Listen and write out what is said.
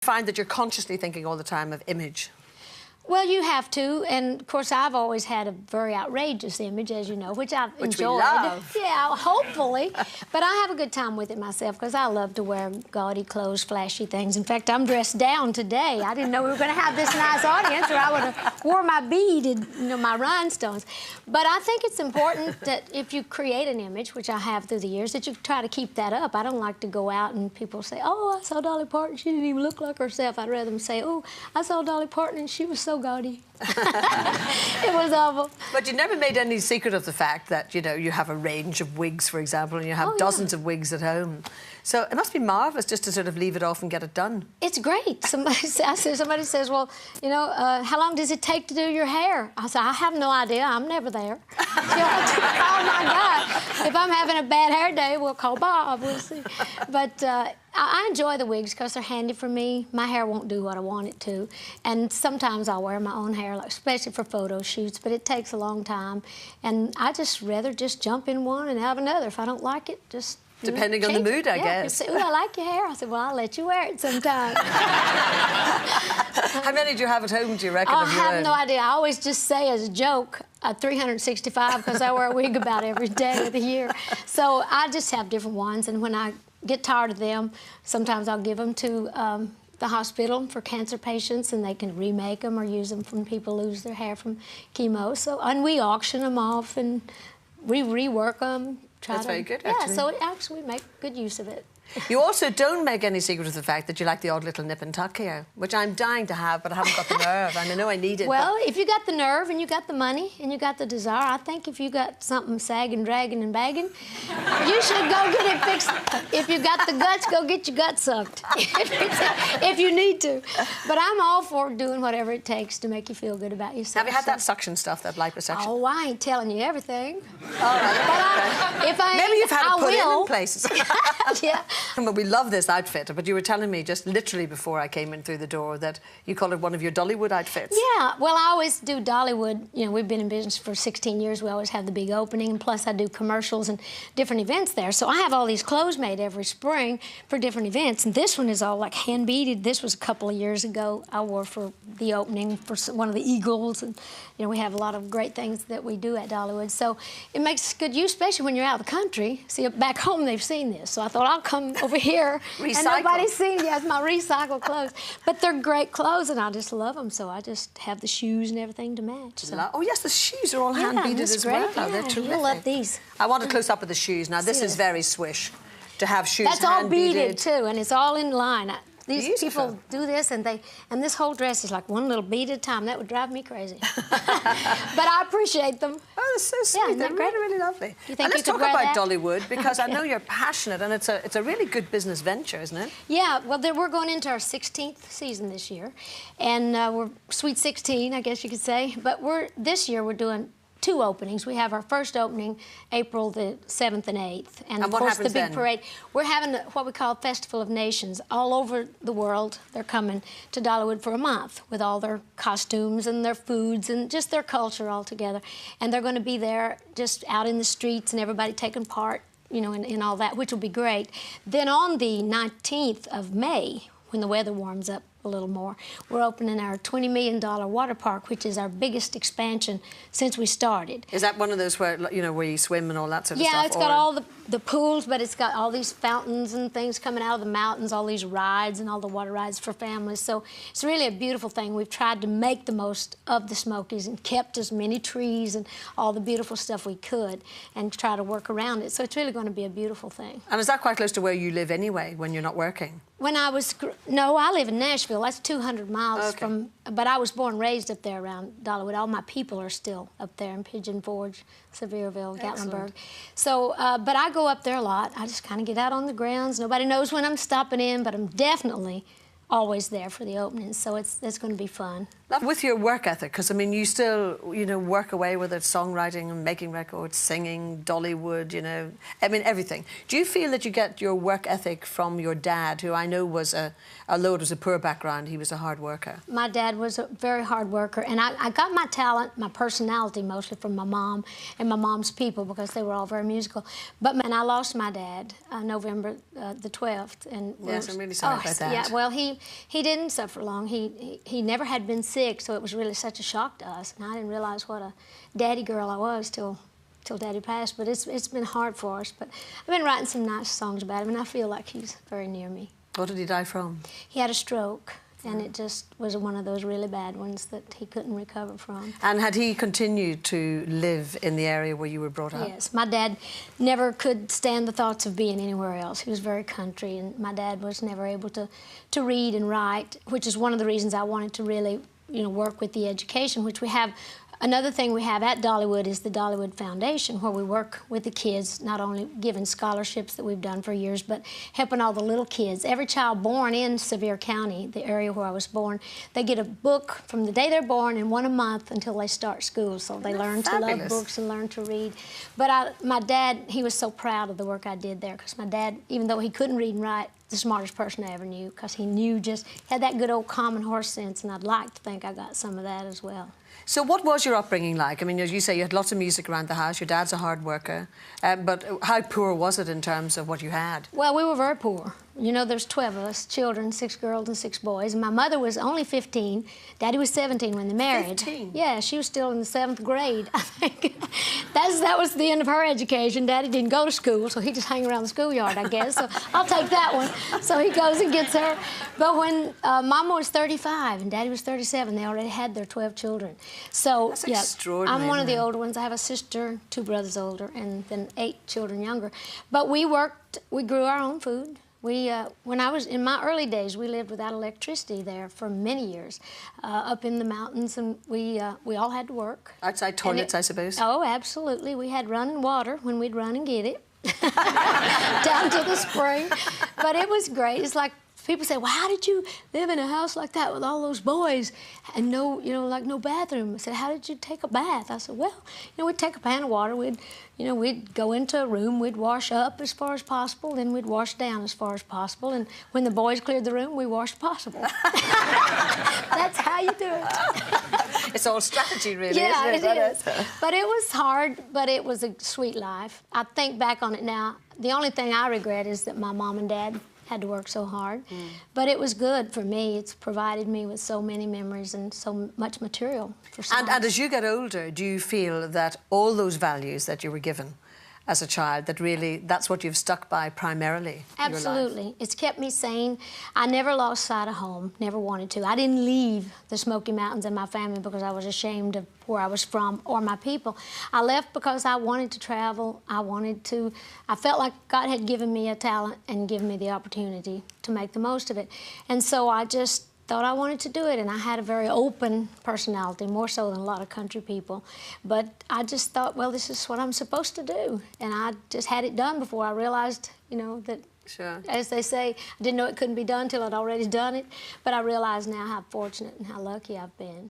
Find that you're consciously thinking all the time of image? Well, you have to, and of course I've always had a very outrageous image, as you know, which I've enjoyed. We love. Yeah, hopefully. But I have a good time with it myself because I love to wear gaudy clothes, flashy things. In fact, I'm dressed down today. I didn't know we were going to have this nice audience, or I would have wore my beaded, my rhinestones. But I think it's important that if you create an image, which I have through the years, that you try to keep that up. I don't like to go out and people say, "Oh, I saw Dolly Parton. She didn't even look like herself." I'd rather them say, "Oh, I saw Dolly Parton and she was so gaudy." It was awful. But you never made any secret of the fact that, you know, you have a range of wigs, for example, and you have dozens of wigs at home. So it must be marvellous just to sort of leave it off and get it done. It's great. Somebody says, well, you know, how long does it take to do your hair? I said, I have no idea. I'm never there. Oh, my God. If I'm having a bad hair day, we'll call Bob. We'll see. But I enjoy the wigs because they're handy for me. My hair won't do what I want it to. And sometimes I'll wear my own hair, especially for photo shoots, but it takes a long time. And I just rather just jump in one and have another. If I don't like it, just... Depending on the mood, I guess. Say, "Ooh, I like your hair." I said, "Well, I'll let you wear it sometime." How many do you have at home, do you reckon? I have no idea. I always just say as a joke, 365, because I wear a wig about every day of the year. So I just have different ones, and when I get tired of them, sometimes I'll give them to the hospital for cancer patients, and they can remake them or use them when people lose their hair from chemo. So, and we auction them off, and we rework them. That's very good, actually. Yeah, so actually we make good use of it. You also don't make any secret of the fact that you like the odd little nip and tuck here, which I'm dying to have, but I haven't got the nerve, and I know I need it. Well, if you got the nerve and you got the money and you got the desire, I think if you got something sagging, dragging, and bagging, you should go get it fixed. If you got the guts, go get your guts sucked, if you need to. But I'm all for doing whatever it takes to make you feel good about yourself. Have you had that suction stuff, that liposuction? Oh, I ain't telling you everything. All right. But if I maybe you've had it put in places. Yeah. But we love this outfit. But you were telling me just literally before I came in through the door that you call it one of your Dollywood outfits. Yeah, well, I always do Dollywood. You know, we've been in business for 16 years. We always have the big opening, and plus I do commercials and different events there. So I have all these clothes made every spring for different events. And this one is all like hand beaded. This was a couple of years ago. I wore for the opening for one of the Eagles. And, you know, we have a lot of great things that we do at Dollywood. So it makes good use, especially when you're out of the country. See, back home they've seen this. So I thought I'll come over here. And nobody's seen it. Yes, my recycled clothes. But they're great clothes, and I just love them. So I just have the shoes and everything to match. So. Oh, yes, the shoes are all hand-beaded as well. Yeah, they're terrific. You'll love these. I want a close-up of the shoes. Now, this is very swish, to have shoes That's all beaded, too, and it's all in line. These people do this, and this whole dress is like one little bead at a time. That would drive me crazy. But I appreciate them. Oh, that's so sweet. Yeah, they're really, really lovely. You think and let's talk wear about that? Dollywood, because I know you're passionate, and it's a really good business venture, isn't it? Yeah, well, we're going into our 16th season this year, and we're Sweet 16, I guess you could say. But this year we're doing 2 openings. We have our first opening April the 7th and 8th. And of course, the big parade. We're having what we call Festival of Nations. All over the world, they're coming to Dollywood for a month with all their costumes and their foods and just their culture all together. And they're going to be there just out in the streets and everybody taking part, you know, in all that, which will be great. Then on the 19th of May, when the weather warms up a little more, we're opening our $20 million water park, which is our biggest expansion since we started. Is that one of those where, you know, where you swim and all that sort of stuff? Yeah, it's got all the pools, but it's got all these fountains and things coming out of the mountains, all these rides and all the water rides for families. So it's really a beautiful thing. We've tried to make the most of the Smokies and kept as many trees and all the beautiful stuff we could and try to work around it. So it's really going to be a beautiful thing. And is that quite close to where you live anyway, when you're not working? When I was... No, I live in Nashville. That's 200 miles from... But I was born and raised up there around Dollywood. All my people are still up there in Pigeon Forge, Sevierville, Gatlinburg. So, but I go up there a lot. I just kind of get out on the grounds. Nobody knows when I'm stopping in, but I'm definitely always there for the openings, so it's going to be fun. With your work ethic, because, I mean, you still, you know, work away with it, songwriting and making records, singing, Dollywood, you know, I mean, everything. Do you feel that you get your work ethic from your dad, who I know was although it was a poor background, he was a hard worker? My dad was a very hard worker, and I got my talent, my personality, mostly from my mom and my mom's people, because they were all very musical. But, man, I lost my dad November the 12th. And yes, I'm really sorry about that. Yeah, well, he he didn't suffer long. He never had been sick, so it was really such a shock to us. And I didn't realize what a daddy girl I was till Daddy passed. But it's been hard for us. But I've been writing some nice songs about him, and I feel like he's very near me. What did he die from? He had a stroke. And it just was one of those really bad ones that he couldn't recover from. And had he continued to live in the area where you were brought up? Yes. My dad never could stand the thoughts of being anywhere else. He was very country, and my dad was never able to read and write, which is one of the reasons I wanted to really, work with the education, which we have. Another thing we have at Dollywood is the Dollywood Foundation, where we work with the kids, not only giving scholarships that we've done for years, but helping all the little kids. Every child born in Sevier County, the area where I was born, they get a book from the day they're born and one a month until they start school. So they learn to love books and learn to read. But my dad, he was so proud of the work I did there, because my dad, even though he couldn't read and write, the smartest person I ever knew, because he had that good old common horse sense, and I'd like to think I got some of that as well. So what was your upbringing like? I mean, as you say, you had lots of music around the house. Your dad's a hard worker. But how poor was it in terms of what you had? Well, we were very poor. There's 12 of us, children, 6 girls and 6 boys. And my mother was only 15. Daddy was 17 when they married. 15? Yeah, she was still in the 7th grade, I think. That was the end of her education. Daddy didn't go to school, so he just hung around the schoolyard, I guess. So I'll take that one. So he goes and gets her. But when Mama was 35 and Daddy was 37, they already had their 12 children. So, that's extraordinary. I'm one of the older ones. I have a sister, 2 brothers older, and then 8 children younger. But we grew our own food. When I was in my early days, we lived without electricity there for many years, up in the mountains, and we all had to work. Outside toilets, I suppose? Oh, absolutely. We had running water when we'd run and get it down to the spring. But it was great. It's like people say, well, how did you live in a house like that with all those boys and no bathroom? I said, how did you take a bath? I said, well, we'd take a pan of water, we'd go into a room, we'd wash up as far as possible, then we'd wash down as far as possible, and when the boys cleared the room, we washed possible. That's how you do it. It's all strategy, really, yeah, isn't it? It is. But it was hard, but it was a sweet life. I think back on it now, the only thing I regret is that my mom and dad had to work so hard. But it was good for me. It's provided me with so many memories and so much material for songs. And as you get older, do you feel that all those values that you were given as a child, that really, that's what you've stuck by primarily? Absolutely. It's kept me sane. I never lost sight of home, never wanted to. I didn't leave the Smoky Mountains and my family because I was ashamed of where I was from or my people. I left because I wanted to travel. I felt like God had given me a talent and given me the opportunity to make the most of it. And so I just thought I wanted to do it, and I had a very open personality, more so than a lot of country people. But I just thought, well, this is what I'm supposed to do, and I just had it done before I realized, that, sure, as they say, I didn't know it couldn't be done till I'd already done it, but I realize now how fortunate and how lucky I've been.